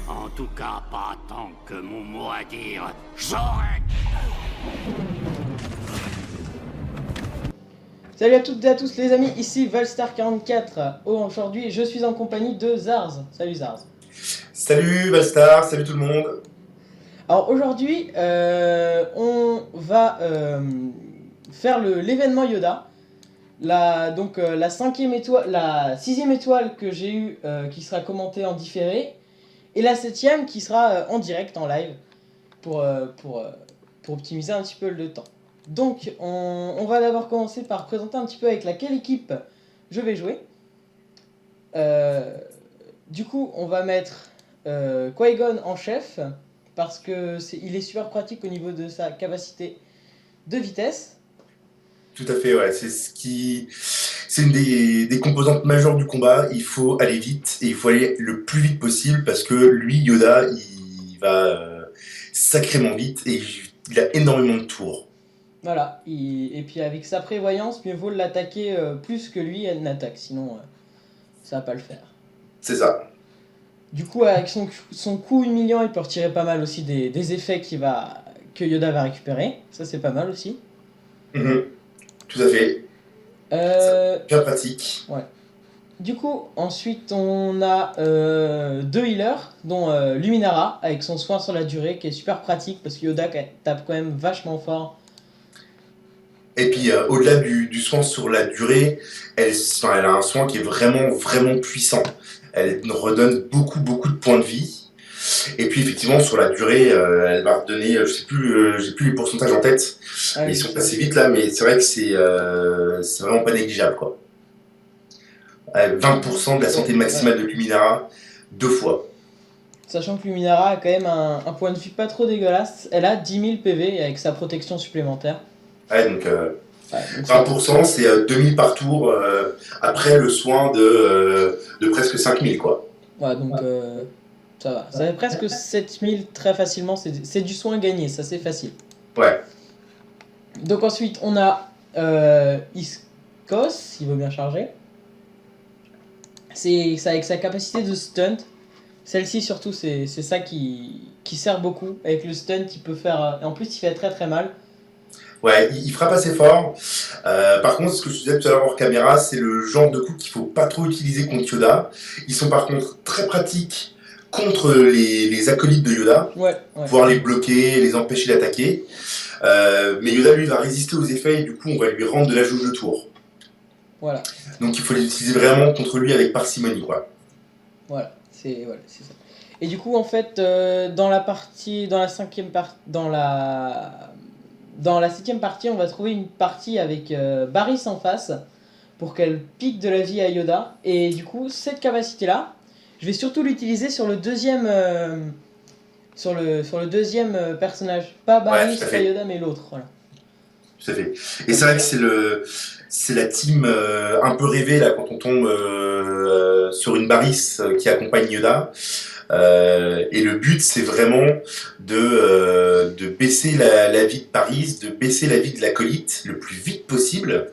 En tout cas, pas tant que mon mot à dire. J'aurai. Salut à toutes et à tous les amis, ici Valstar44. Aujourd'hui, je suis en compagnie de Zarz. Salut Zarz. Salut Valstar, salut tout le monde. Alors aujourd'hui, on va faire l'événement Yoda. La cinquième étoile, la sixième étoile que j'ai eue qui sera commentée en différé. Et la septième qui sera en direct, en live. Pour optimiser un petit peu le temps. Donc, on va d'abord commencer par présenter un petit peu avec laquelle équipe je vais jouer. Du coup, on va mettre Qui-Gon en chef, parce que il est super pratique au niveau de sa capacité de vitesse. Tout à fait, ouais, c'est une des composantes majeures du combat. Il faut aller vite et il faut aller le plus vite possible parce que lui, Yoda, il va sacrément vite et il a énormément de tours. Voilà, et puis avec sa prévoyance, mieux vaut l'attaquer plus que lui n'attaque, sinon ça va pas le faire. C'est ça. Du coup, avec son coup humiliant, il peut retirer pas mal aussi des effets que Yoda va récupérer. Ça, c'est pas mal aussi. Mhm. Tout à fait. Bien pratique. Ouais. Du coup, ensuite, on a deux healers, dont Luminara, avec son soin sur la durée, qui est super pratique, parce que Yoda tape quand même vachement fort. Et puis, au-delà du soin sur la durée, elle a un soin qui est vraiment, vraiment puissant. Elle redonne beaucoup, beaucoup de points de vie. Et puis, effectivement, sur la durée, elle va redonner, je sais plus, j'ai plus les pourcentages en tête. Ah, Ils sont passés vite là, mais c'est vrai que c'est vraiment pas négligeable, quoi. 20% de la santé maximale de Luminara, 2 fois. Sachant que Luminara a quand même un point de vie pas trop dégueulasse. Elle a 10 000 PV avec sa protection supplémentaire. Ouais, donc, donc 20%, c'est 2000 par tour après le soin de presque 5000, quoi. Ouais, donc ça va. Ça fait presque 7000 très facilement. C'est du soin gagné, ça c'est facile. Ouais. Donc ensuite, on a Iskos, il veut bien charger. C'est avec sa capacité de stunt. Celle-ci surtout, c'est ça qui sert beaucoup. Avec le stunt, il peut faire... En plus, il fait très très mal. Ouais, il frappe assez fort. Par contre, ce que je disais tout à l'heure hors caméra, c'est le genre de coup qu'il faut pas trop utiliser contre Yoda. Ils sont par contre très pratiques contre les acolytes de Yoda. Ouais. Pouvoir les bloquer, les empêcher d'attaquer. Mais Yoda, lui, va résister aux effets et du coup, on va lui rendre de la jauge de tour. Voilà. Donc il faut les utiliser vraiment contre lui avec parcimonie, quoi. Voilà, c'est ça. Et du coup, en fait, dans la septième partie, on va trouver une partie avec Barriss en face pour qu'elle pique de la vie à Yoda. Et du coup, cette capacité-là, je vais surtout l'utiliser sur le deuxième, sur le deuxième personnage. Pas Barriss, pas Yoda, mais l'autre. Voilà. Tout à fait. Et c'est vrai que c'est la team un peu rêvée là quand on tombe sur une Barriss qui accompagne Yoda. Et le but, c'est vraiment de baisser la vie de Paris, de baisser la vie de l'acolyte le plus vite possible.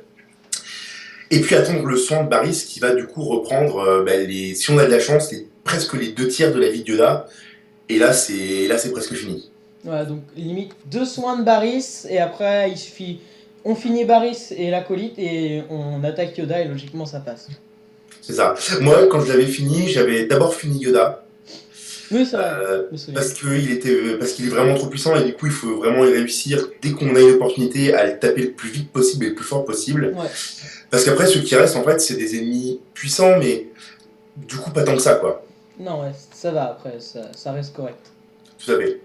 Et puis attendre le soin de Barriss qui va du coup reprendre, si on a de la chance, presque les 2 tiers de la vie de Yoda. Et là, c'est presque fini. Voilà, donc limite 2 soins de Barriss, et après, il suffit... On finit Barriss et l'acolyte, et on attaque Yoda, et logiquement, ça passe. C'est ça. Moi, quand je l'avais fini, j'avais d'abord fini Yoda. Oui, c'est vrai. Parce qu'il est vraiment trop puissant et du coup il faut vraiment y réussir dès qu'on a une opportunité à le taper le plus vite possible et le plus fort possible. Ouais. Parce qu'après ceux qui restent en fait c'est des ennemis puissants mais du coup pas tant que ça quoi. Non ouais, ça va après, ça reste correct. Tout à fait.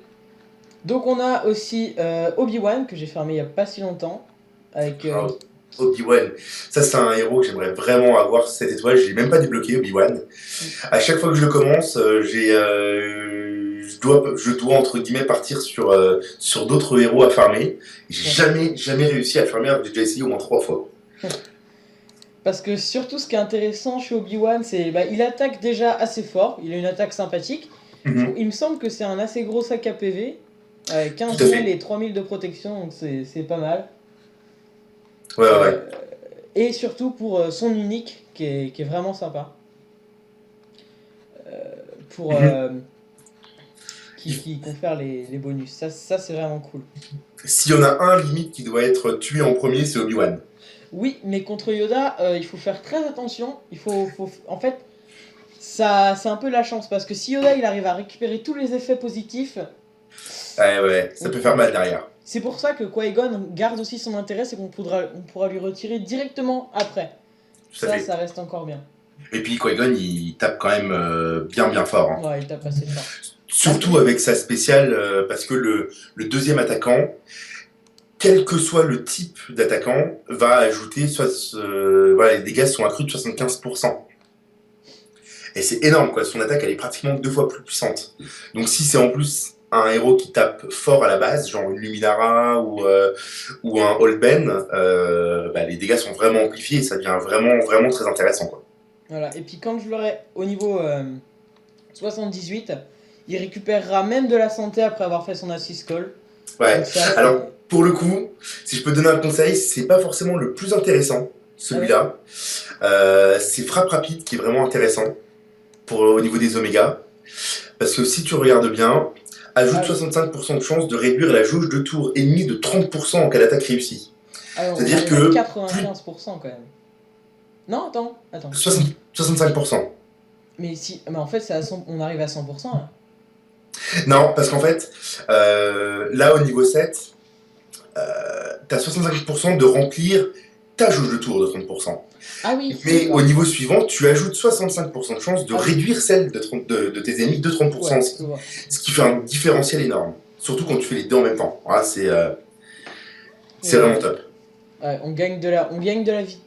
Donc on a aussi Obi-Wan que j'ai fermé il y a pas si longtemps. Avec Obi-Wan, ça c'est un héros que j'aimerais vraiment avoir cette étoile, je l'ai même pas débloqué Obi-Wan. À chaque fois que je le commence, je dois entre guillemets partir sur d'autres héros à farmer. J'ai jamais réussi à le farmer, j'ai déjà essayé au moins 3 fois. Parce que surtout ce qui est intéressant chez Obi-Wan, c'est il attaque déjà assez fort, il a une attaque sympathique. Mm-hmm. Il me semble que c'est un assez gros sac à PV, 15 000 et 3 000 de protection, donc c'est pas mal. Ouais. Et surtout pour son unique qui est vraiment sympa. qui confère les bonus. Ça c'est vraiment cool. S'il y en a un limite qui doit être tué en premier, c'est Obi-Wan. Oui, mais contre Yoda, il faut faire très attention. En fait, ça, c'est un peu la chance parce que si Yoda il arrive à récupérer tous les effets positifs, Ouais, ça peut faire mal derrière. c'est pour ça que Qui-Gon garde aussi son intérêt, c'est on pourra lui retirer directement après. Tout à fait. Ça reste encore bien. Et puis Qui-Gon, il tape quand même bien fort. Hein. Ouais, il tape assez fort. Surtout avec sa spéciale, parce que le deuxième attaquant, quel que soit le type d'attaquant, va ajouter, voilà, les dégâts sont accrus de 75%. Et c'est énorme, quoi. Son attaque, elle est pratiquement 2 fois plus puissante. Donc si c'est en plus un héros qui tape fort à la base, genre une Luminara ou un Old Ben, les dégâts sont vraiment amplifiés et ça devient vraiment très intéressant, quoi. Voilà, et puis quand je l'aurai au niveau 78, il récupérera même de la santé après avoir fait son assist call. Ouais, Donc ça, alors pour le coup, si je peux donner un conseil, c'est pas forcément le plus intéressant, celui-là. C'est frappe rapide qui est vraiment intéressant au niveau des omégas. Parce que si tu regardes bien, ajoute 65% de chance de réduire la jauge de tour ennemie de 30% en cas d'attaque réussie. C'est-à-dire que 95% quand même. Non, attends. 65%. Mais en fait, on arrive à 100%. Là. Non, parce qu'en fait, là au niveau 7, t'as 65% de remplir ta jauge de tour de 30%. Ah oui. Mais au niveau suivant, tu ajoutes 65% de chance de réduire celle de tes ennemis de 30%. Ouais, ce qui fait un différentiel énorme. Surtout quand tu fais les deux en même temps. Voilà, c'est vraiment top. Ouais, on gagne de la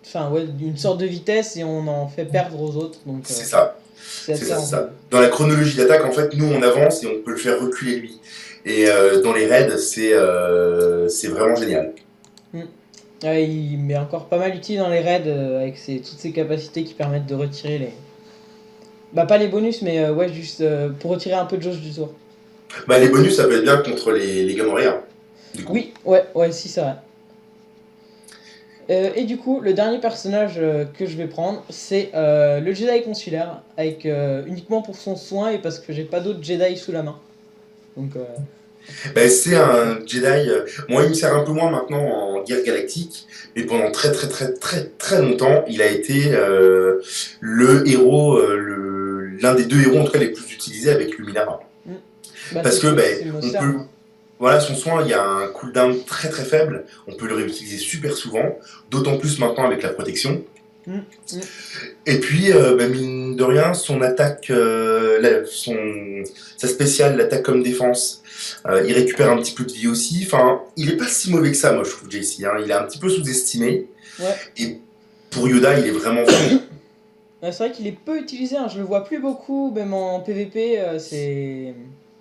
enfin ouais, une sorte de vitesse et on en fait perdre aux autres. Donc c'est ça. C'est ça. Dans la chronologie d'attaque, en fait, nous on avance et on peut le faire reculer lui. Et dans les raids, c'est vraiment génial. Ouais, il met encore pas mal utile dans les raids avec toutes ses capacités qui permettent de retirer les. Bah, pas les bonus, mais ouais, juste pour retirer un peu de jauge du tour. Bah, les bonus, ça peut être bien contre les Gamorreans. Oui, ouais, si, c'est vrai. Et du coup, le dernier personnage que je vais prendre, c'est le Jedi consulaire, avec uniquement pour son soin et parce que j'ai pas d'autres Jedi sous la main. Donc. Ben, c'est un Jedi. Moi, il me sert un peu moins maintenant en guerre galactique, mais pendant très longtemps, il a été le héros, l'un des 2 héros en tout cas les plus utilisés avec Luminara. Parce que on peut, voilà, son soin, il y a un cooldown très faible, on peut le réutiliser super souvent, d'autant plus maintenant avec la protection. Et puis, mine de rien, son attaque, sa spéciale, l'attaque comme défense, il récupère un petit peu de vie aussi. Enfin, il est pas si mauvais que ça, moi, je trouve, JC. Hein. Il est un petit peu sous-estimé. Ouais. Et pour Yoda, il est vraiment c'est vrai qu'il est peu utilisé. Hein. Je le vois plus beaucoup, même en PVP.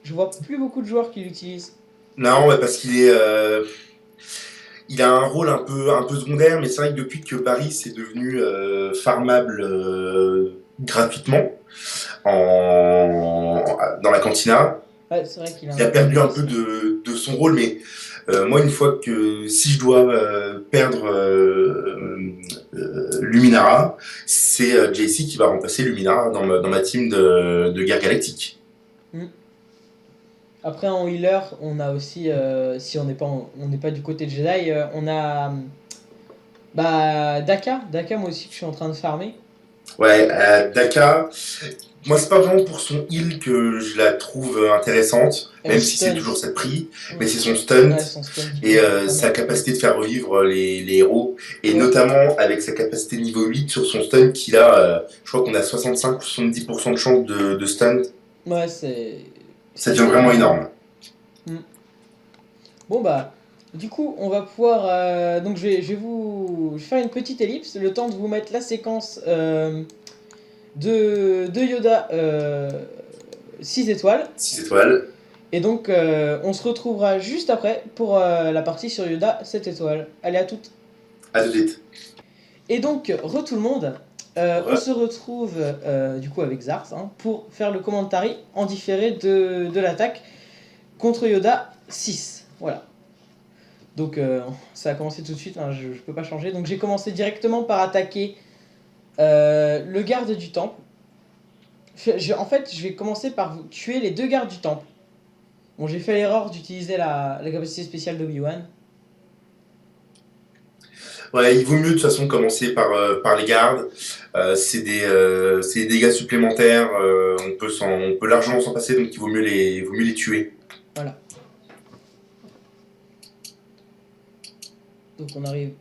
Je vois plus beaucoup de joueurs qui l'utilisent. Non, parce qu'il est. Il a un rôle un peu secondaire, mais c'est vrai que depuis que Paris est devenu farmable gratuitement dans la cantina, ouais, c'est vrai qu'il a perdu un peu de son rôle, mais moi, une fois que si je dois perdre Luminara, c'est JC qui va remplacer Luminara dans ma team de guerre galactique. Après en healer, on a aussi, si on n'est pas du côté de Jedi, on a Daka, moi aussi que je suis en train de farmer. Ouais, Daka, moi c'est pas vraiment pour son heal que je la trouve intéressante, même si c'est toujours cette prix, mais c'est son stunt, et sa capacité de faire revivre les héros, et notamment avec sa capacité niveau 8 sur son stun qu'il a, je crois qu'on a 65 ou 70% de chance de stun. Ouais, ça devient vraiment énorme. Bon bah, du coup, on va pouvoir... donc je vais faire une petite ellipse, le temps de vous mettre la séquence de Yoda 6 étoiles. 6 étoiles. Et donc, on se retrouvera juste après pour la partie sur Yoda 7 étoiles. Allez, à toutes. À tout de suite. Et donc, tout le monde. On se retrouve du coup avec Zars pour faire le commentary en différé de l'attaque contre Yoda 6. Voilà. Donc ça a commencé tout de suite, je peux pas changer. Donc j'ai commencé directement par attaquer le garde du temple. En fait, je vais commencer par tuer les 2 gardes du temple. Bon, j'ai fait l'erreur d'utiliser la capacité spéciale d'Obi-Wan. Ouais, il vaut mieux de toute façon commencer par les gardes. C'est des dégâts supplémentaires. On peut largement s'en passer, donc il vaut mieux les tuer. Voilà. Donc on arrive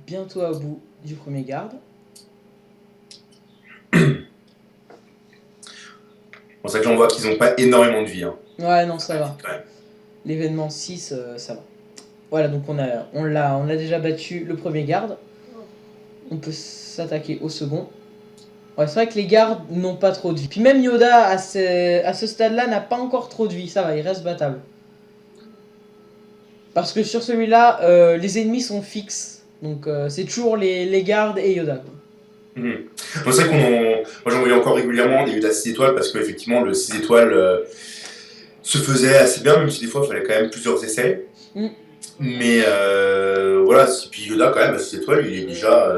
bientôt à bout du premier garde. C'est ça que j'en vois qu'ils n'ont pas énormément de vie. Hein. Ouais, non, ça va. Ouais. L'événement 6, ça va. Voilà, donc on a déjà battu le premier garde. On peut s'attaquer au second. Ouais, c'est vrai que les gardes n'ont pas trop de vie. Puis même Yoda, à ce stade-là, n'a pas encore trop de vie. Ça va, il reste battable. Parce que sur celui-là, les ennemis sont fixes. Donc c'est toujours les gardes et Yoda. Quoi. Mhm. C'est vrai moi j'en voyais encore régulièrement des Yoda 6 étoiles parce qu'effectivement le 6 étoiles se faisait assez bien, même si des fois il fallait quand même plusieurs essais. Mm. Mais voilà, puis Yoda quand même à 6 étoiles il est déjà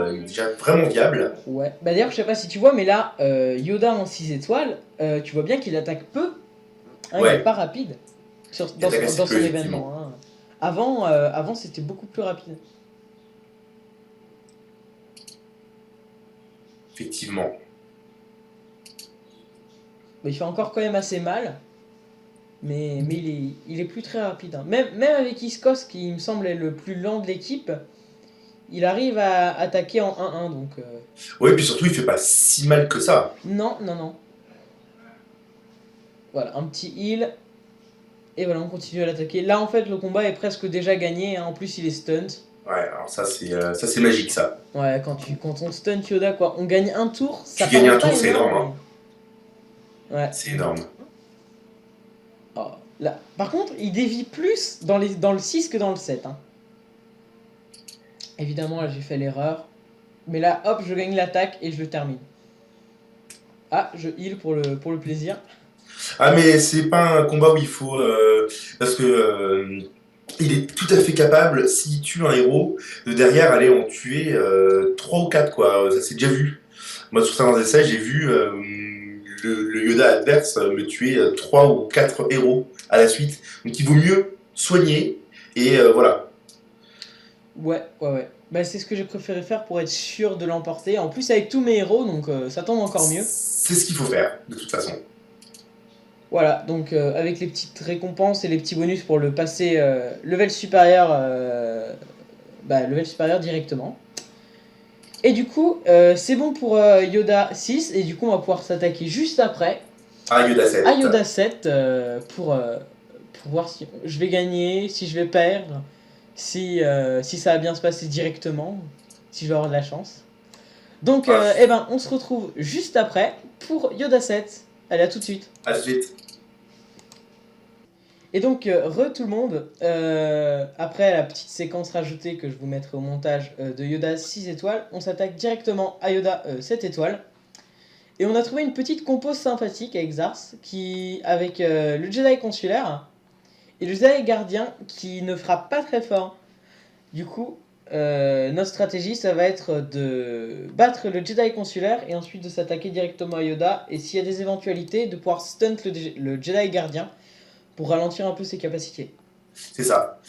vraiment viable. Ouais, bah d'ailleurs je sais pas si tu vois, mais là, Yoda en 6 étoiles, tu vois bien qu'il attaque peu. Hein, Ouais. il est pas rapide dans son événement. Hein. Avant c'était beaucoup plus rapide. Effectivement. Mais il fait encore quand même assez mal. Mais il est plus très rapide. Hein. Même avec Iskos, qui me semble est le plus lent de l'équipe, il arrive à attaquer en 1-1. Donc, Ouais, puis surtout il fait pas si mal que ça. Non. Voilà, un petit heal. Et voilà, on continue à l'attaquer. Là, en fait, le combat est presque déjà gagné. Hein. En plus, il est stunt. Ouais, alors ça c'est magique ça. Ouais, quand on stunt Yoda, quoi. On gagne un tour. Ça Tu gagnes paraît un tour, pas c'est énorme. mais- Ouais. C'est énorme. Oh, là. Par contre, il dévie plus dans le 6 que dans le 7. Hein. Évidemment, là, j'ai fait l'erreur. Mais là, hop, je gagne l'attaque et je le termine. Ah, je heal pour le plaisir. Ah mais c'est pas un combat où il faut parce que il est tout à fait capable s'il tue un héros de derrière aller en tuer 3 ou 4 quoi. Ça s'est déjà vu. Moi sur certains essais j'ai vu le Yoda adverse me tuer 3 ou 4 héros à la suite. Donc il vaut mieux soigner et voilà. Ouais. Bah, c'est ce que j'ai préféré faire pour être sûr de l'emporter. En plus, avec tous mes héros, donc ça tombe encore mieux. C'est ce qu'il faut faire de toute façon. Voilà, donc avec les petites récompenses et les petits bonus pour le passer level supérieur directement. Et du coup, c'est bon pour Yoda 6, et du coup on va pouvoir s'attaquer juste après Ah Yoda 7. à Yoda 7 pour voir si je vais gagner, si je vais perdre, si ça va bien se passer directement, si je vais avoir de la chance. Donc on se retrouve juste après pour Yoda 7. Allez, à tout de suite. À tout de suite. Et donc, tout le monde, après la petite séquence rajoutée que je vous mettrai au montage de Yoda 6 étoiles, on s'attaque directement à Yoda 7 étoiles. Et on a trouvé une petite compose sympathique avec Zars, avec le Jedi consulaire et le Jedi gardien qui ne frappe pas très fort. Du coup, notre stratégie, ça va être de battre le Jedi consulaire et ensuite de s'attaquer directement à Yoda. Et s'il y a des éventualités, de pouvoir stunt le Jedi gardien pour ralentir un peu ses capacités. C'est ça.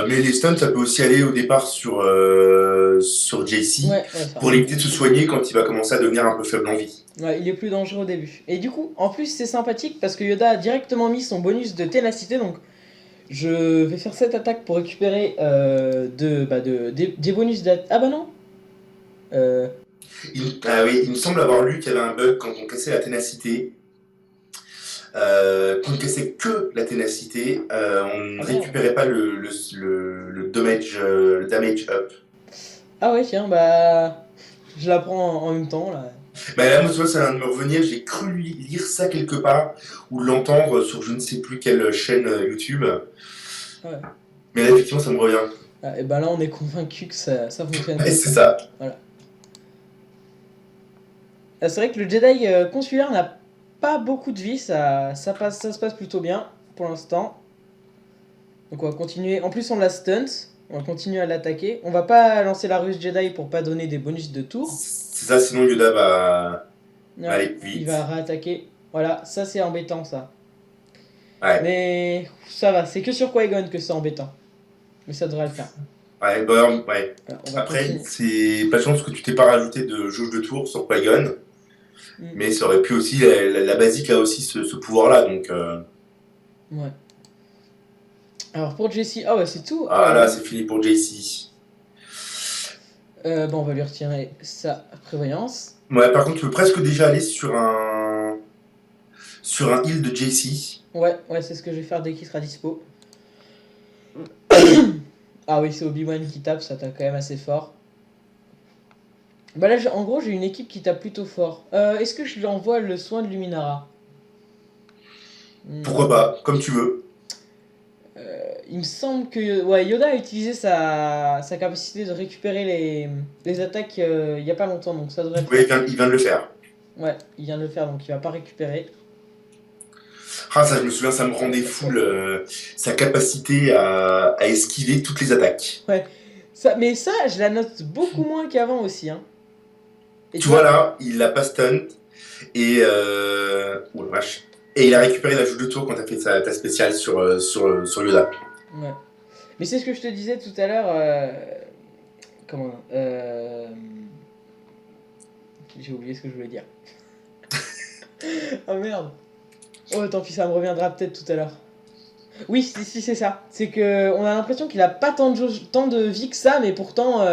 Mais les stuns, ça peut aussi aller au départ sur JC pour l'éviter de se soigner quand il va commencer à devenir un peu faible en vie. Ouais, il est plus dangereux au début. Et du coup, en plus, c'est sympathique parce que Yoda a directement mis son bonus de ténacité. Donc, je vais faire cette attaque pour récupérer des bonus d'attaque. Ah bah non il me semble avoir lu qu'il y avait un bug quand on cassait la ténacité. Quand on cassait que la ténacité, on ne récupérait pas le damage up. Ah ouais, tiens, bah je la prends en même temps là. Bah là, moi, tu vois, ça vient de me revenir, j'ai cru lire ça quelque part, ou l'entendre sur je ne sais plus quelle chaîne YouTube. Ouais. Mais là, effectivement, ça me revient. Ah, et bah là, on est convaincu que ça fonctionne. Ouais, c'est ça. Voilà. Ah, c'est vrai que le Jedi consulaire n'a pas beaucoup de vie, ça se passe plutôt bien pour l'instant. Donc on va continuer. En plus, on l'a stunt. On va continuer à l'attaquer. On va pas lancer la ruse Jedi pour pas donner des bonus de tour. C'est ça, sinon Yoda va Ouais, aller vite. il va réattaquer. Voilà, ça c'est embêtant ça. Ouais. Mais ça va, c'est que sur Qui-Gon que c'est embêtant. Mais ça devrait le faire. Ouais, bah, ouais. Alors, on va Après, continuer. c'est pas de chance que tu t'es pas rajouté de jauge de tour sur Qui-Gon, Mm. mais ça aurait pu aussi, la basique a aussi ce pouvoir-là, donc Ouais. Alors pour Jessie, ah ouais, c'est tout. voilà, c'est fini pour JC. Bon, on va lui retirer sa prévoyance. Ouais, par contre, tu peux presque déjà aller sur un heal de JC. Ouais, c'est ce que je vais faire dès qu'il sera dispo. Ah oui, c'est Obi-Wan qui tape, ça tape quand même assez fort. Bah là, en gros, j'ai une équipe qui tape plutôt fort. Est-ce que je lui envoie le soin de Luminara? Pourquoi pas, comme tu veux. Il me semble que ouais, Yoda a utilisé sa capacité de récupérer les attaques il y a pas longtemps, donc ça devrait le Oui, faire. il vient de le faire. Ouais, il vient de le faire, donc il va pas récupérer. Ah, ça, je me souviens, ça me rendait fou sa capacité à esquiver toutes les attaques. Mais ça, je la note beaucoup moins qu'avant aussi. Hein. Et Tu vois là, il l'a pas stun et oh la vache. Et il a récupéré la jauge de tour quand t'as fait ta spéciale sur Yoda. Ouais. Mais c'est ce que je te disais tout à l'heure. Comment j'ai oublié ce que je voulais dire. Oh merde. Oh tant pis, ça me reviendra peut-être tout à l'heure. Oui, si c'est ça. C'est que on a l'impression qu'il a pas tant de vie que ça, mais pourtant.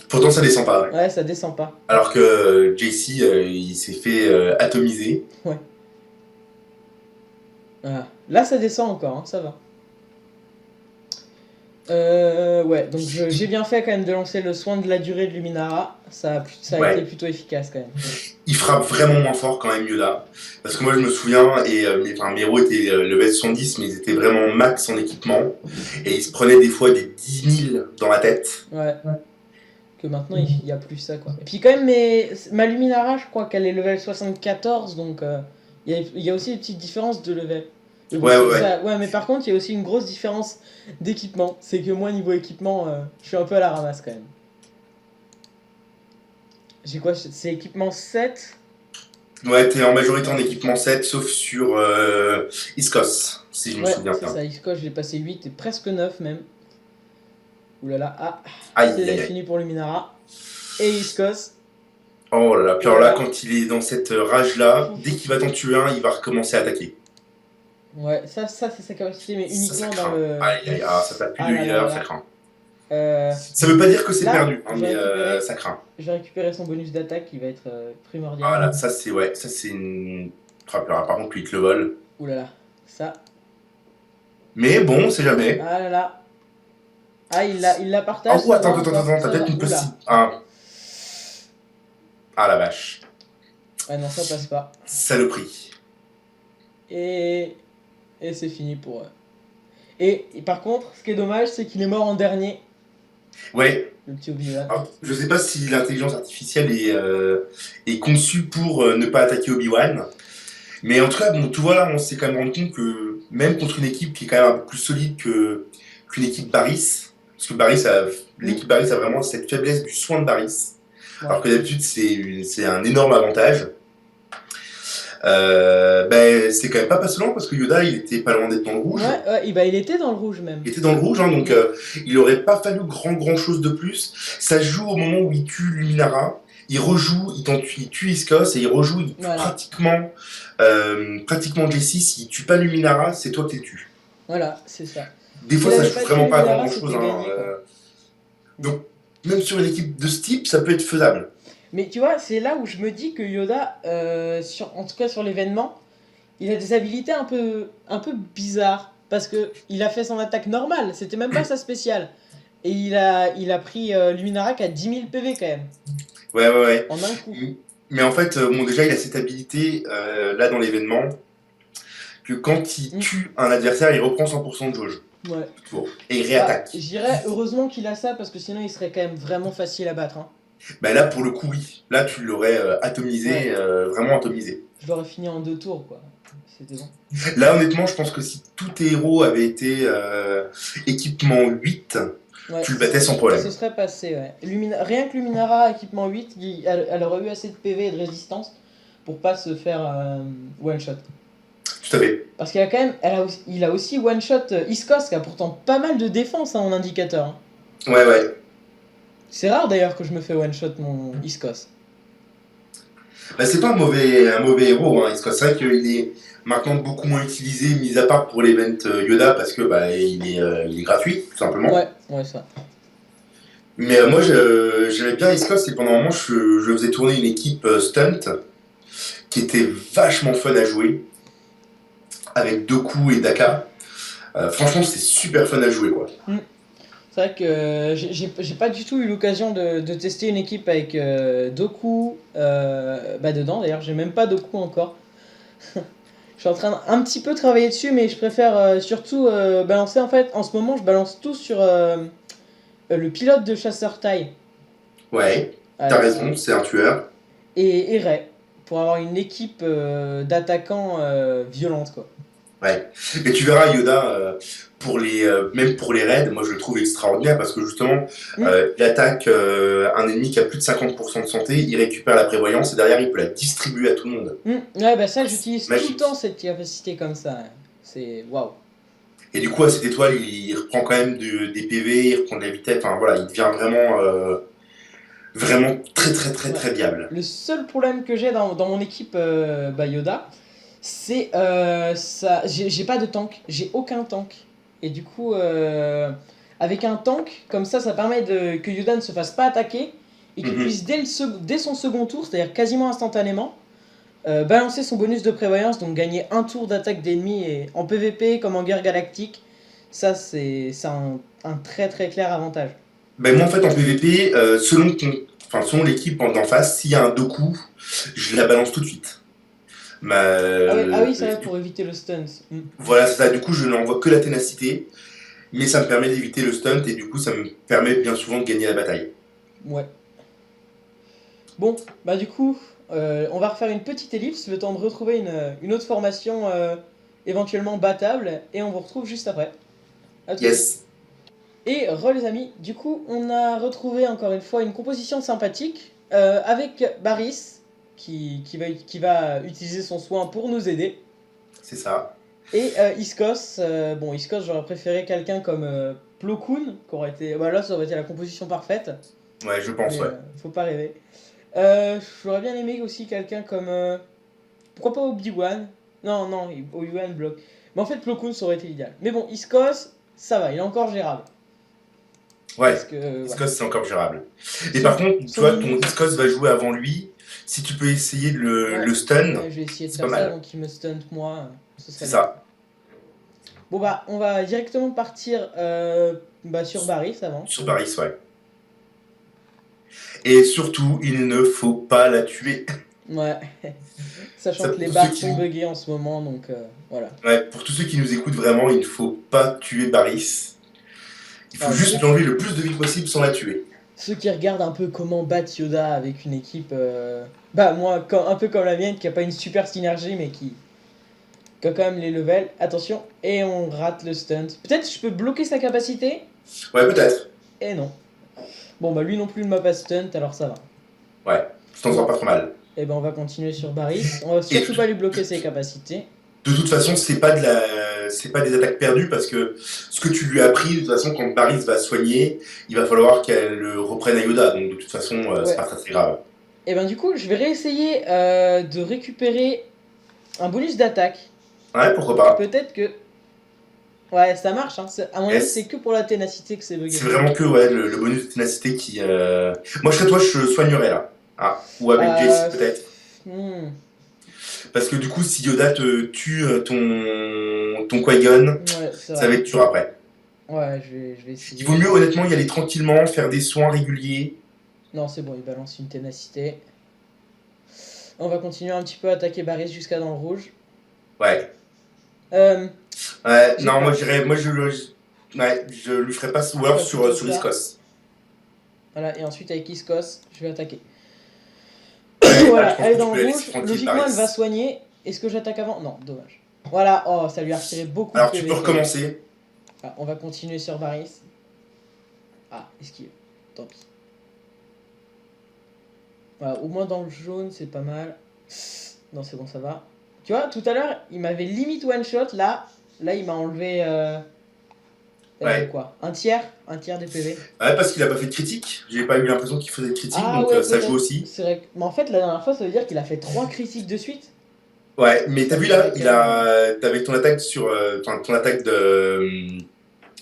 Pourtant, ça descend pas. Ouais, ça descend pas. Alors que JC, il s'est fait atomiser. Ouais. Voilà. Là, ça descend encore, hein, ça va. Ouais, donc j'ai bien fait quand même de lancer le soin de la durée de Luminara. Ça a été plutôt efficace quand même. Il frappe vraiment moins fort quand même Yoda. Parce que moi je me souviens, et mes héros étaient level 70, mais ils étaient vraiment max en équipement. Et ils se prenaient des fois des 10 000 dans la tête. Ouais. Que maintenant il y a plus ça quoi. Et puis quand même, ma Luminara, je crois qu'elle est level 74, donc il y a aussi des petites différences de level. Ouais, mais par contre, il y a aussi une grosse différence d'équipement. C'est que moi, niveau équipement, je suis un peu à la ramasse quand même. J'ai quoi? C'est équipement 7. Ouais, t'es en majorité en équipement 7, sauf sur Iskos, si je me souviens bien. C'est ça, Iskos, je l'ai passé 8 et presque 9 même. Oulala, c'est fini pour Luminara. Et Iskos. Oh là là, puis alors là, quand il est dans cette rage-là, dès qu'il va t'en tuer un, il va recommencer à attaquer. Ouais, ça c'est sa capacité, mais uniquement dans le... ça tape plus de healer, ça craint. Ça veut pas dire que c'est perdu, hein, mais ça craint. J'ai récupéré son bonus d'attaque qui va être primordial. Voilà, ça c'est une... Par contre, lui, il te le vole. Oulala, ça... Mais bon, c'est jamais. Ah là là. Ah, il la partage. Oh, attends, t'as peut-être une petite... Ah, la vache. Ah non, ça passe pas. Saloperie. Et c'est fini pour eux. Et par contre, ce qui est dommage, c'est qu'il est mort en dernier. Ouais. Le petit Obi-Wan. Alors, je sais pas si l'intelligence artificielle est conçue pour ne pas attaquer Obi-Wan. Mais en tout cas, bon, tu vois, là, on s'est quand même rendu compte que même contre une équipe qui est quand même un peu plus solide qu'une équipe Barriss, parce que l'équipe Barriss a vraiment cette faiblesse du soin de Barriss. Ouais. Alors que d'habitude, c'est un énorme avantage. C'est quand même pas passionnant parce que Yoda il était pas loin d'être dans le rouge. Ouais, il était dans le rouge même. Il était dans le rouge, hein, donc il aurait pas fallu grand chose de plus. Ça joue au moment où il tue Luminara, il rejoue, il tue Iskos et il rejoue, il tue pratiquement Jessie. S'il tue pas Luminara, c'est toi qui le tues. Voilà, c'est ça. Des fois ça joue vraiment pas grand chose. Hein, donc même sur une équipe de ce type, ça peut être faisable. Mais tu vois, c'est là où je me dis que Yoda, en tout cas sur l'événement, il a des habilités un peu bizarres. Parce que il a fait son attaque normale, c'était même pas sa spéciale. Et il a pris Luminara qui a 10 000 PV quand même. Ouais. En un coup. Mais en fait, déjà il a cette habilité, là dans l'événement, que quand il tue un adversaire, il reprend 100% de jauge. Ouais. Et il réattaque. Je dirais heureusement qu'il a ça, parce que sinon il serait quand même vraiment facile à battre. Hein. Là, pour le coup, oui. Là, tu l'aurais atomisé, vraiment atomisé. Je l'aurais fini en 2 tours, quoi. C'était bon. Là, honnêtement, je pense que si tous tes héros avaient été équipement 8, tu le battais sans problème. Ça se serait passé, ouais. Rien que Luminara, équipement 8, elle aurait eu assez de PV et de résistance pour pas se faire one-shot. Tout à fait. Parce qu'il a quand même, il a aussi one-shot Iskos, qui a pourtant pas mal de défense en indicateur. Hein. Ouais, ouais. C'est rare d'ailleurs que je me fais one-shot mon Iskos. Bah, c'est pas un mauvais héros, hein. C'est vrai qu'il est maintenant beaucoup moins utilisé, mis à part pour l'event Yoda, parce que bah, il est gratuit, tout simplement. Ouais, ça. Mais moi, j'aimais bien Iskos, et pendant un moment, je faisais tourner une équipe stunt qui était vachement fun à jouer, avec Doku et Daka. Franchement, c'est super fun à jouer, quoi. C'est vrai que j'ai pas du tout eu l'occasion de tester une équipe avec Doku dedans. D'ailleurs, j'ai même pas Doku encore. Je suis en train d'un petit peu travailler dessus, mais je préfère surtout balancer. En fait, en ce moment, je balance tout sur le pilote de chasseur taille. Ouais, t'as raison, c'est un tueur. Et Ray, pour avoir une équipe d'attaquants violente, quoi. Ouais. Mais tu verras, Yoda, même pour les raids, moi je le trouve extraordinaire parce que justement, il attaque un ennemi qui a plus de 50% de santé, il récupère la prévoyance et derrière il peut la distribuer à tout le monde. Ouais, bah ça, j'utilise tout Magique. le temps cette capacité comme ça. C'est waouh. Et du coup, à cette étoile, il reprend quand même des PV, il reprend de la vitesse, enfin voilà, il devient vraiment très très très très viable. Le seul problème que j'ai dans mon équipe Yoda, c'est ça. J'ai pas de tank, j'ai aucun tank. Et du coup, avec un tank, comme ça permet que Yoda ne se fasse pas attaquer et qu'il puisse dès son second tour, c'est-à-dire quasiment instantanément, balancer son bonus de prévoyance, donc gagner un tour d'attaque d'ennemi et en PVP comme en guerre galactique. Ça, c'est un très très clair avantage. Ben moi en fait en PVP, selon l'équipe d'en face, s'il y a un Doku, je la balance tout de suite. Ah oui, c'est vrai, pour éviter le stun. Voilà, c'est ça. Du coup, je n'envoie que la ténacité, mais ça me permet d'éviter le stunt et du coup, ça me permet bien souvent de gagner la bataille. Ouais. Bon, bah du coup, on va refaire une petite ellipse, le temps de retrouver une autre formation éventuellement battable, et on vous retrouve juste après. À tout de suite. Yes. Et les amis, du coup, on a retrouvé encore une fois une composition sympathique avec Baris qui va utiliser son soin pour nous aider. C'est ça. Et Iskos, Iskos, j'aurais préféré quelqu'un comme Plo Koon, qui aurait été. Bah là, ça aurait été la composition parfaite. Ouais, je pense, mais, ouais. Faut pas rêver. J'aurais bien aimé aussi quelqu'un comme. Pourquoi pas Obi-Wan? Non, Obi-Wan bloque. Mais en fait, Plo Koon, ça aurait été l'idéal. Mais bon, Iskos, ça va, il est encore gérable. Ouais, que, Iskos, c'est encore gérable. Et par contre, tu vois, ton Iskos va jouer avant lui. Si tu peux essayer de le stun, je vais essayer de c'est faire pas ça mal. avant qu'il me stunt moi. C'est ça. Bon bah, on va directement partir sur Baris avant. Sur Baris, ouais. Et surtout, il ne faut pas la tuer. Ouais. Sachant Ça, que les pour barres ceux qui sont nous- buggées en ce moment, donc voilà. Ouais, pour tous ceux qui nous écoutent, vraiment, il ne faut pas tuer Baris. Il faut Ouais, juste lui enlever le plus de vie possible sans la tuer. Ceux qui regardent un peu comment battre Yoda avec une équipe, un peu comme la mienne, qui a pas une super synergie, mais qui a quand même les levels. Attention, et on rate le stunt. Peut-être je peux bloquer sa capacité? Ouais, peut-être. Et non. Bon bah lui non plus ne m'a pas stunt, alors ça va. Ouais, tu t'en sors pas trop mal. Et ben on va continuer sur Baris. On va surtout pas lui bloquer ses capacités. De toute façon, c'est pas des attaques perdues parce que ce que tu lui as appris, de toute façon, quand Baris va soigner, il va falloir qu'elle le reprenne à Yoda. Donc de toute façon, c'est pas très grave. Et ben du coup, je vais réessayer de récupérer un bonus d'attaque. Ouais, pourquoi pas. Peut-être que. Ouais, ça marche. Hein. À mon avis, c'est que pour la ténacité que c'est bugué. C'est vraiment que le bonus de ténacité qui. Moi, je serais toi, je soignerais là. Ah, ou avec Jessie peut-être. Parce que du coup, si Yoda te tue ton Qui-Gon, ça va être dur après. Ouais, je vais essayer. Il vaut mieux honnêtement y aller tranquillement, faire des soins réguliers. Non, c'est bon, il balance une ténacité. On va continuer un petit peu à attaquer Baris jusqu'à dans le rouge. Ouais. Non, moi je lui ferai pas ou alors sur Iskos. Voilà, et ensuite avec Iskos, je vais attaquer. Ouais, voilà, elle est dans le rouge. Logiquement, elle va soigner. Est-ce que j'attaque avant? Non, dommage. Voilà, oh, ça lui a retiré beaucoup alors, de PV. Alors, tu peux recommencer. Ah, on va continuer sur Baris. Ah, esquive. Tant pis. Voilà, au moins dans le jaune, c'est pas mal. Non, c'est bon, ça va. Tu vois, tout à l'heure, il m'avait limite one shot. Là il m'a enlevé Ouais. quoi, un tiers des PV. Ouais, parce qu'il a pas fait de critique. J'ai pas eu l'impression qu'il faisait de critique, Ah donc ouais, ça joue peut-être. aussi. C'est vrai. Mais en fait, la dernière fois, ça veut dire qu'il a fait 3 critiques de suite. Ouais, mais t'as Ça me vu là, paraît quand même. avec ton attaque ton attaque de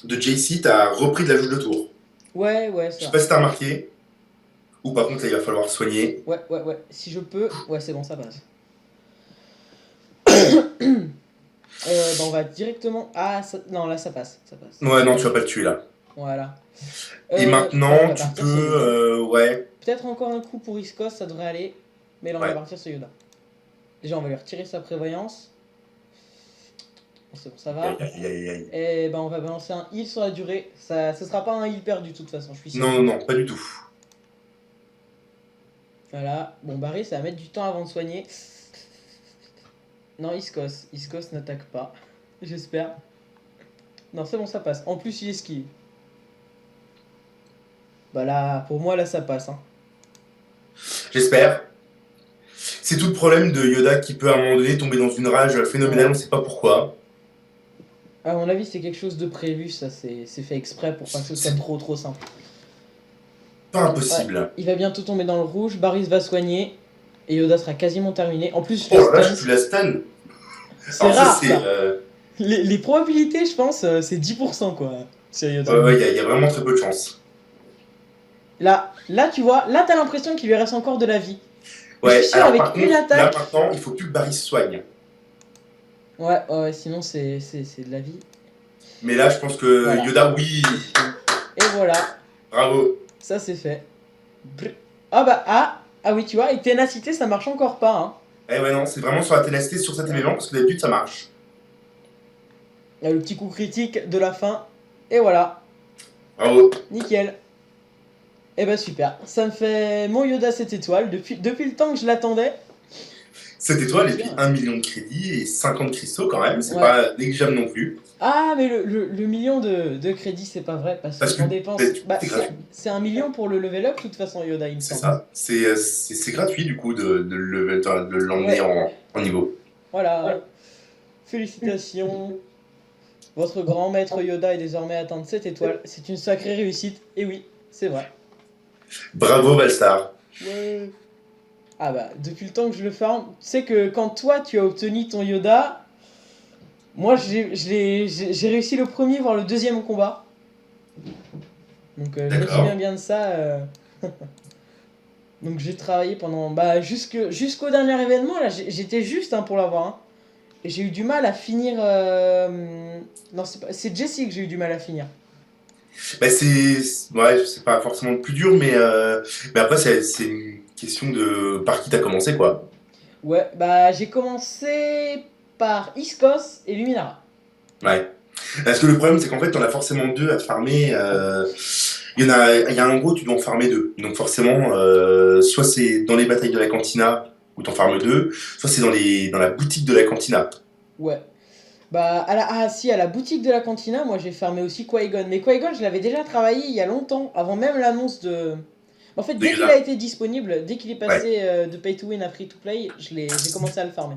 JC, t'as repris de la jauge de tour. Ouais, Je c'est sais vrai. pas si t'as remarqué, ou par contre là, il va falloir soigner. Ouais. Si je peux. Ouais, c'est bon, ça passe. On va directement. Ah, non, là, ça passe. Ça passe. Ouais, non, tu vas pas le tuer là. Voilà. Et On maintenant, va tu partir sur peux, Yoda. ouais, Peut-être encore un coup pour Iskos, ça devrait aller. Mais là, on va ouais. partir sur Yoda. Déjà, on va lui retirer sa prévoyance. Bon, c'est bon, ça va. Aïe, aïe, aïe, aïe. Et ben, on va balancer un heal sur la durée. Ce sera pas un heal perdu, de toute façon, je suis sûr. Non, pas du tout. Voilà. Bon, Barry, ça va mettre du temps avant de soigner. Non, Iskos. Iskos n'attaque pas. J'espère. Non, c'est bon, ça passe. En plus, il esquive. Bah là, pour moi, là, ça passe. Hein. J'espère. C'est tout le problème de Yoda qui peut à un moment donné tomber dans une rage phénoménale, on sait pas pourquoi. À mon avis, c'est quelque chose de prévu, ça, c'est fait exprès pour pas que ce soit trop simple. Pas impossible. Ouais, il va bientôt tomber dans le rouge, Barris va soigner, et Yoda sera quasiment terminé. En plus, Oh la vache, tu la stun. c'est Alors rare, c'est, ça. Les probabilités, je pense, c'est 10%, quoi, sur Yoda. ouais, il y a vraiment très peu de chance. Là, tu vois, là, t'as l'impression qu'il lui reste encore de la vie. Ouais, je suis sûr, alors avec par une contre, attaque... là maintenant, il faut plus que Barry se soigne. Ouais, sinon, c'est de la vie. Mais là, je pense que Voilà. Yoda, oui. Et voilà, Bravo. ça c'est fait. Ah oui, tu vois, et ténacité, ça marche encore pas, hein. Eh ouais, non, c'est vraiment sur la ténacité sur cet événement, parce que d'habitude, ça marche. Il y a le petit coup critique de la fin. Et voilà. Bravo. Nickel. Et bah super. Ça me fait mon Yoda 7 étoiles. Depuis le temps que je l'attendais. Cette étoile, et puis 1 million de crédits et 50 cristaux quand même, c'est Ouais. pas négligeable non plus. Ah, mais le million de crédits, c'est pas vrai. Parce Parce qu'on que dépense. c'est gratuit. C'est 1 million pour le level up, de toute façon, Yoda, il me C'est semble. ça. C'est gratuit du coup de l'emmener Ouais. en niveau. Voilà. Ouais. Félicitations. Votre grand maître Yoda est désormais atteint de 7 étoiles. C'est une sacrée réussite. Et oui, c'est vrai. Bravo Valstar. Ouais. Ah bah, depuis le temps que je le farm, tu sais que quand toi tu as obtenu ton Yoda, moi j'ai réussi le premier, voire le deuxième au combat. Donc je me D'accord. souviens bien de ça. Donc j'ai travaillé pendant jusqu'au dernier événement, là j'étais juste pour l'avoir. Hein. Et j'ai eu du mal à finir. Non, c'est Jessie que j'ai eu du mal à finir. Bah c'est pas forcément le plus dur, mais après c'est une question de par qui t'as commencé quoi. Ouais, bah j'ai commencé par Iskos et Luminara. Ouais. Parce que le problème c'est qu'en fait t'en as forcément deux à farmer. Il y a un gros tu dois en farmer deux. Donc forcément, soit c'est dans les batailles de la cantina où t'en farmes deux, soit c'est dans la boutique de la cantina. Ouais. Bah, à la boutique de la cantina, moi j'ai farmé aussi Qui-Gon. Mais Qui-Gon, je l'avais déjà travaillé il y a longtemps, avant même l'annonce de. En fait, De dès qu'il Yoda. a été disponible, dès qu'il est passé de pay to win à free to play, j'ai commencé à le farmer.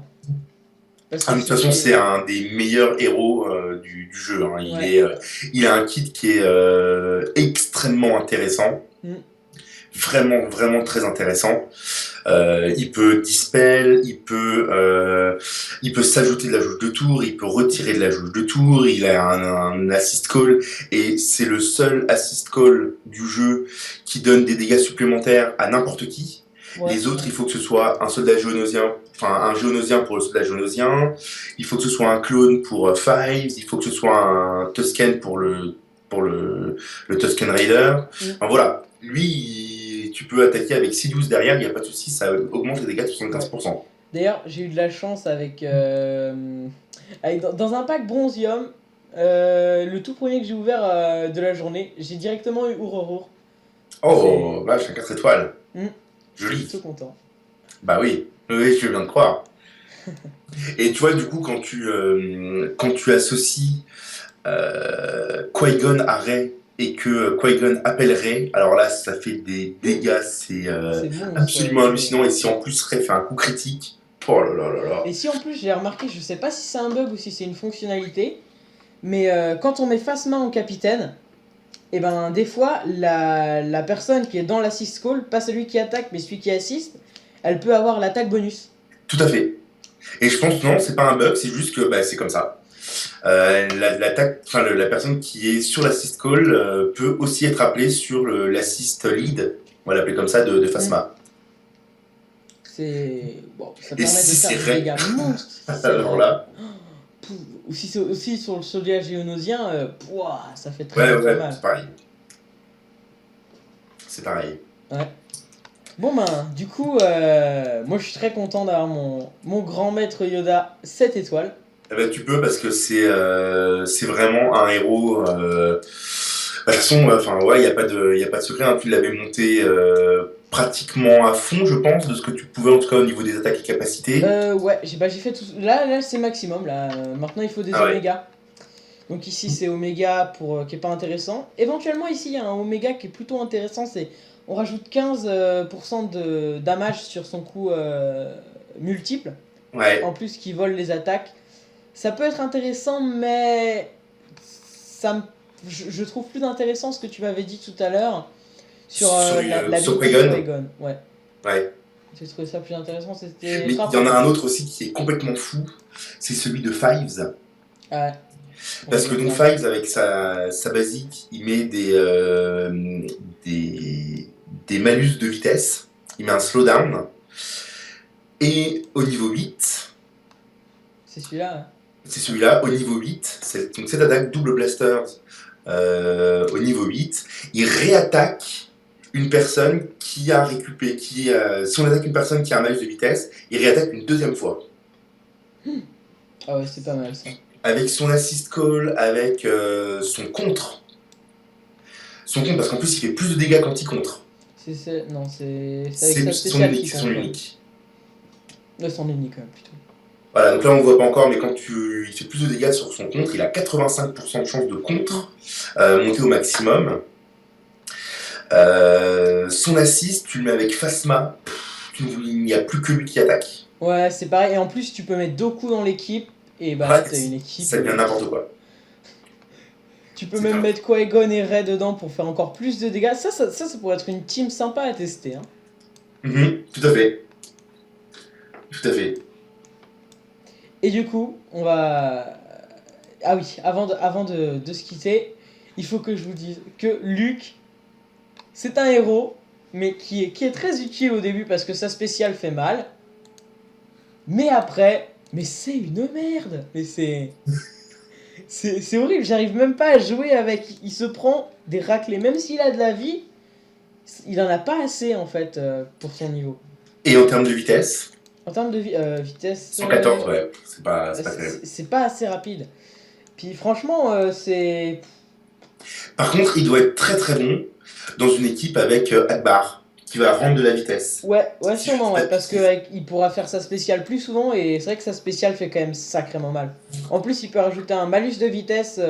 Parce que De toute façon, c'est un des meilleurs héros du jeu. Hein. Ouais. Il a un kit qui est extrêmement intéressant. Mm. Vraiment, vraiment très intéressant. Il peut dispel, il peut s'ajouter de la jauge de tour, il peut retirer de la jauge de tour, il a un assist call, et c'est le seul assist call du jeu qui donne des dégâts supplémentaires à n'importe qui. Ouais. Les autres, il faut que ce soit un soldat géonosien, enfin un géonosien pour le soldat géonosien, il faut que ce soit un clone pour Fives, il faut que ce soit un Tusken pour le Tusken Raider. Enfin voilà, lui, tu peux attaquer avec 6-12 derrière, il n'y a pas de souci, ça augmente les dégâts de 75%. D'ailleurs, j'ai eu de la chance avec dans un pack Bronzium, le tout premier que j'ai ouvert de la journée, j'ai directement eu Urorur. Oh, vache, un 4 étoiles. Je suis Joli. tout content. Bah oui, je viens de croire. Et tu vois, du coup, quand tu associes Qui-Gon à Rey et que Qui-Gon appelle Rey, alors là, ça fait des dégâts, c'est C'est bon, absolument ça, hallucinant. Et si en plus Rey fait un coup critique, Oh là là là là. Et si en plus j'ai remarqué, je sais pas si c'est un bug ou si c'est une fonctionnalité, mais quand on met face main au capitaine, et ben des fois la personne qui est dans l'assist call, pas celui qui attaque mais celui qui assiste, elle peut avoir l'attaque bonus. Tout à fait. Et je pense non, c'est pas un bug, c'est juste que bah, c'est comme ça. La personne qui est sur l'assist call peut aussi être appelée sur l'assist lead, on va l'appeler comme ça, de Phasma. C'est bon, ça Et permet si de faire c'est des dégâts monstres. Si c'est Alors là, Ou si c'est aussi sur le soldat géonosien, ça fait très, ouais, très ouais, mal. c'est pareil. C'est pareil. Ouais. Bon ben, du coup, moi je suis très content d'avoir mon grand maître Yoda 7 étoiles. Eh ben, tu peux parce que c'est vraiment un héros. De toute façon, enfin ouais, y a pas de secret. Hein, tu l'avais monté pratiquement à fond, je pense, de ce que tu pouvais en tout cas au niveau des attaques et capacités. Ouais, j'ai fait tout. Là c'est maximum. Là, maintenant il faut des Ah ouais. oméga. Donc ici c'est oméga pour qui est pas intéressant. Éventuellement ici il y a un oméga qui est plutôt intéressant. C'est on rajoute 15% de damage sur son coup multiple. Ouais. En plus qui vole les attaques. Ça peut être intéressant, mais je trouve plus intéressant ce que tu m'avais dit tout à l'heure sur la sur vie de Qui-Gon. Qui-Gon. Ouais. Ouais. J'ai trouvé ça plus intéressant. Mais C'était. il y en a un autre aussi qui est complètement fou, c'est celui de Fives. Ah ouais. Parce que donc Fives, avec sa basique, il met des malus de vitesse, il met un slowdown, et au niveau 8, C'est celui-là. Hein. c'est celui-là, au niveau 8, donc cette attaque double blasters au niveau 8, il réattaque une personne qui a récupéré, si on attaque une personne qui a un malus de vitesse, il réattaque une deuxième fois. Ah ouais, c'est pas mal ça. Avec son assist call, avec son contre. Son contre, parce qu'en plus il fait plus de dégâts quand il contre. Non, c'est avec C'est sa son spéciale unique, qui c'est son compte. unique. Son unique plutôt. Voilà, donc là on ne voit pas encore, mais quand il fait plus de dégâts sur son contre, il a 85% de chance de contre, monté au maximum. Son assist, tu le mets avec Phasma, il n'y a plus que lui qui attaque. Ouais, c'est pareil. Et en plus, tu peux mettre Doku dans l'équipe. Et bah Ouais, là, t'as une équipe. ça devient n'importe quoi. Tu peux C'est même grave. mettre Qui-Gon et Rey dedans pour faire encore plus de dégâts. Ça pourrait être une team sympa à tester. Hein. Tout à fait. Tout à fait. Et du coup, on va. Ah oui, avant de se quitter, il faut que je vous dise que Luke, c'est un héros, mais qui est très utile au début parce que sa spéciale fait mal. Mais après, mais c'est une merde. Mais c'est horrible, j'arrive même pas à jouer avec. Il se prend des raclés, même s'il a de la vie, il en a pas assez en fait pour son niveau. Et en termes de vitesse, En termes de vitesse. 114, ouais, c'est pas terrible. C'est pas assez rapide. Puis franchement, c'est. Par contre, il doit être très très bon dans une équipe avec Akbar, qui va rendre de la vitesse. Ouais, sûrement, ouais, parce qu'il pourra faire sa spéciale plus souvent et c'est vrai que sa spéciale fait quand même sacrément mal. En plus, il peut rajouter un malus de vitesse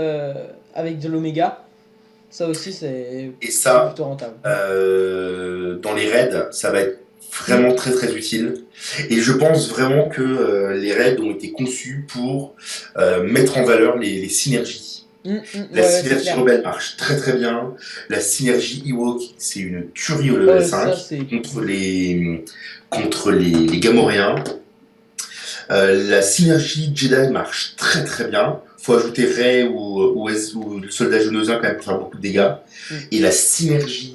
avec de l'oméga. Ça aussi, c'est Et ça, plutôt rentable. dans les raids, ça va être vraiment très très utile. Et je pense vraiment que les raids ont été conçus pour mettre en valeur les synergies. La synergie rebelle marche très très bien. La synergie Ewok, c'est une tuerie au level 5 contre les Gamoréens. La synergie Jedi marche très très bien. Faut ajouter Rey ou le soldat géonosien quand même pour faire beaucoup de dégâts. Et la synergie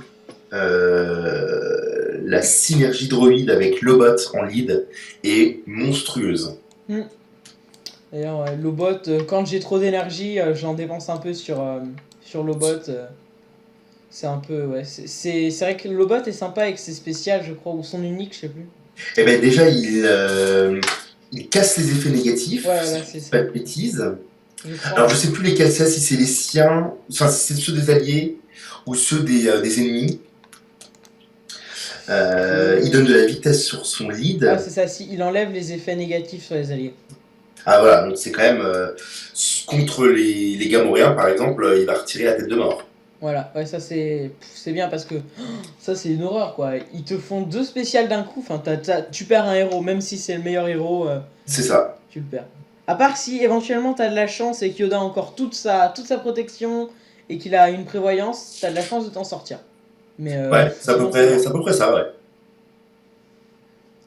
droïde avec Lobot en lead est monstrueuse. D'ailleurs, Lobot, quand j'ai trop d'énergie, j'en dépense un peu sur Lobot. C'est un peu, ouais. C'est vrai que Lobot est sympa avec ses spéciales, je crois, ou son unique, je sais plus. Eh ben déjà, il casse les effets négatifs, Ouais, si je dis pas de bêtises. Je Alors je sais plus lesquels c'est, si c'est les siens, enfin si c'est ceux des alliés ou ceux des ennemis. Il donne de la vitesse sur son lead. Ouais, c'est ça, il enlève les effets négatifs sur les alliés. Ah voilà, donc c'est quand même contre les Gamoréens par exemple, il va retirer la tête de mort. Voilà, ouais, ça c'est bien parce que ça c'est une horreur quoi. Ils te font 2 spéciales d'un coup, enfin tu perds un héros, même si c'est le meilleur héros, C'est ça. tu le perds. À part si éventuellement t'as de la chance et qu'Yoda a encore toute sa protection et qu'il a une prévoyance, t'as de la chance de t'en sortir. Mais Ouais, c'est à peu sinon c'est près, mort. c'est à peu près ça, ouais.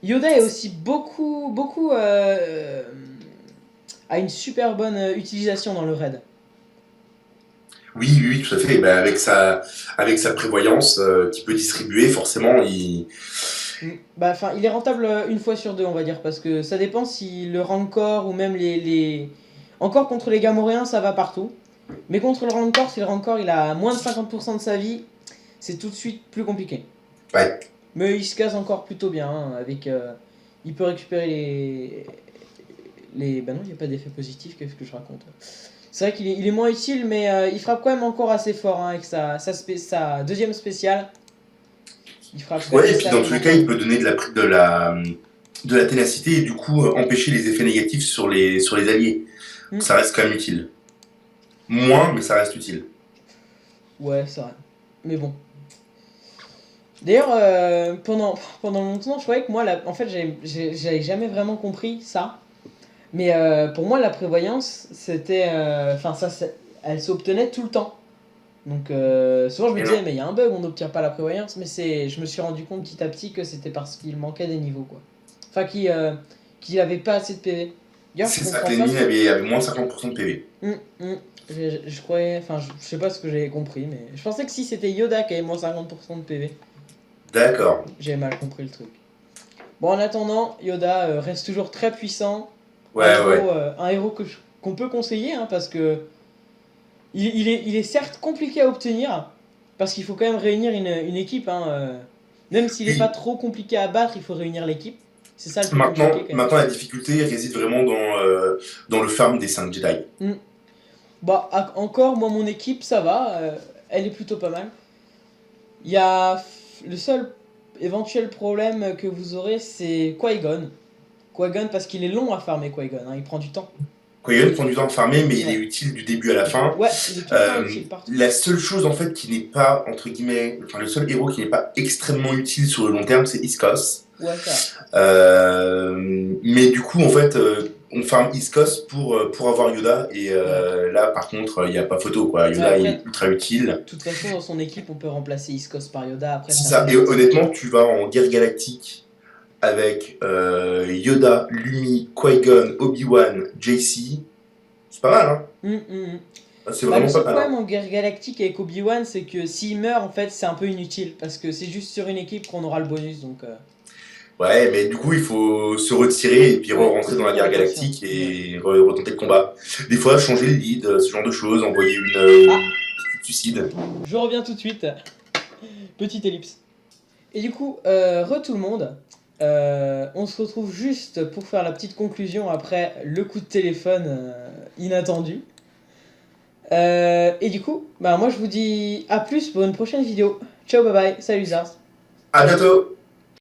Yoda est aussi beaucoup a une super bonne utilisation dans le raid. Oui, oui, oui, tout à fait. Ben, avec sa prévoyance qu'il peut distribuer, forcément, il. Bah, enfin, il est rentable une fois sur deux, on va dire, parce que ça dépend si le rancor ou même les... Encore contre les Gamoréens, ça va partout. Mais contre le rancor, si le rancor il a moins de 50% de sa vie, c'est tout de suite plus compliqué. Ouais. Mais il se casse encore plutôt bien, hein, avec... il peut récupérer Bah non, il n'y a pas d'effet positif, qu'est-ce que je raconte. C'est vrai qu'il est moins utile, mais il frappe quand même encore assez fort, hein, avec sa deuxième spéciale. Il frappe Ouais, et puis dans sacrément tous les cas, fort. il peut donner de la ténacité et du coup empêcher les effets négatifs sur les alliés. Hmm. Ça reste quand même utile. Moins, mais ça reste utile. Ouais, c'est vrai. Mais bon. D'ailleurs, pendant longtemps, je croyais que moi, en fait, j'avais jamais vraiment compris ça. Mais pour moi, la prévoyance, c'était. Enfin, elle s'obtenait tout le temps. Donc, souvent, je me Et disais, non. mais il y a un bug, on n'obtient pas la prévoyance. Mais je me suis rendu compte petit à petit que c'était parce qu'il manquait des niveaux, quoi. Enfin, qu'il avait pas assez de PV. D'ailleurs, je C'est ça, comprends que pas. l'ennemi avait moins de 50% de PV. Hum. Je croyais. Enfin, je sais pas ce que j'avais compris, mais je pensais que si c'était Yoda qui avait moins 50% de PV. D'accord. J'ai mal compris le truc. Bon, en attendant, Yoda reste toujours très puissant. Ouais, ouais. Un héros qu'on peut conseiller, hein, parce que il est certes compliqué à obtenir, parce qu'il faut quand même réunir une équipe. Hein, même s'il n'est pas Oui. trop compliqué à battre, il faut réunir l'équipe. C'est ça le plus compliqué Maintenant, quand même. maintenant, la difficulté réside vraiment dans le farm des 5 Jedi. Hmm. Bah, encore, moi, mon équipe, ça va. Elle est plutôt pas mal. Il y a le seul éventuel problème que vous aurez, c'est Qui-Gon. Qui-Gon, parce qu'il est long à farmer, Qui-Gon, hein, il prend du temps. Qui-Gon prend du temps à farmer, mais il est Ouais. utile du début à la fin. Ouais, il est tout le temps utile partout. La seule chose en fait qui n'est pas, entre guillemets, enfin le seul héros qui n'est pas extrêmement utile sur le long terme, c'est Iskos. Ouais, ça. Mais du coup, en fait, on farm Iskos pour avoir Yoda, et Ouais. là par contre, il n'y a pas photo quoi. Ouais, Yoda il après, est ultra utile. de toute façon, dans son équipe, on peut remplacer Iskos par Yoda. Après, C'est c'est un ça. peu Et n'importe quoi. honnêtement, tu vas en guerre galactique avec Yoda, Lumi, Qui-Gon, Obi-Wan, JC. C'est pas mal, hein. C'est Bah, le vraiment pas seul mal, problème hein. en guerre galactique avec Obi-Wan, c'est que s'il meurt, en fait, c'est un peu inutile. Parce que c'est juste sur une équipe qu'on aura le bonus. Donc, Ouais, mais du coup, il faut se retirer et puis ouais, rentrer il dans faut la faire guerre attention. galactique Ouais. et retenter le combat. Des fois, changer le lead, ce genre de choses, envoyer une Ah, petite suicide. je reviens tout de suite. Petite ellipse. Et du coup, tout le monde. On se retrouve juste pour faire la petite conclusion après le coup de téléphone inattendu. Et du coup, bah moi je vous dis à plus pour une prochaine vidéo. Ciao, bye bye, salut Zars. À bientôt!